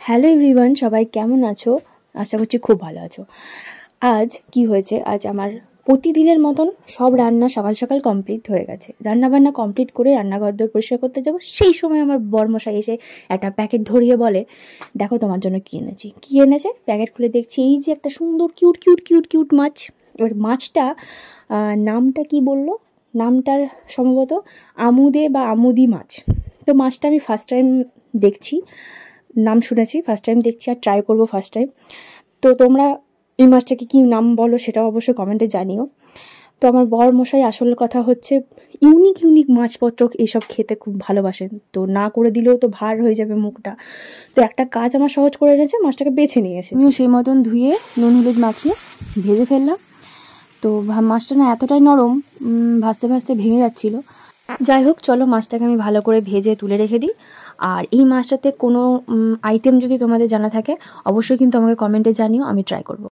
Hello everyone, সবাই কেমন আছো? আশা করছি খুব ভালো আছো। আজ কি হয়েছে, আজ আমার প্রতিদিনের মতন সব রান্না সকাল সকাল কমপ্লিট হয়ে গেছে। রান্নাবান্না কমপ্লিট করে রান্নাঘর দর পরিষ্কার করতে যাবো, সেই সময় আমার বরমশাই এসে একটা প্যাকেট ধরিয়ে বলে, দেখো তোমার জন্য কী এনেছি। কী এনেছে? প্যাকেট খুলে দেখছি এই যে একটা সুন্দর কিউট কিউট কিউট কিউট মাছ। এবার মাছটা নামটা কি বললো, নামটার সম্ভবত আমুদে বা আমুদি মাছ। তো মাছটা আমি ফার্স্ট টাইম দেখছি, নাম শুনেছি, ফার্স্ট টাইম দেখছি আর ট্রাই করবো ফার্স্ট টাইম। তো তোমরা এই মাছটাকে কী নাম বলো সেটাও অবশ্যই কমেন্টে জানিও। তো আমার বর মশাই আসল কথা হচ্ছে ইউনিক ইউনিক মাছপত্র এইসব খেতে খুব ভালোবাসেন, তো না করে দিলেও তো ভার হয়ে যাবে মুখটা। তো একটা কাজ আমার সহজ করে এনেছে, মাছটাকে বেছে নিয়ে এসেছি। সেই মতন ধুয়ে নুন হলুদ মাখিয়ে ভেজে ফেললাম। তো মাছটা না এতটাই নরম, ভাজতে ভাজতে ভেঙে যাচ্ছিলো। যাই হোক, চলো মাছটাকে আমি ভালো করে ভেজে তুলে রেখে দিই। আর এই মাছটাতে কোনো আইটেম যদি তোমাদের জানা থাকে অবশ্যই কিন্তু আমাকে কমেন্টে জানিও, আমি ট্রাই করব।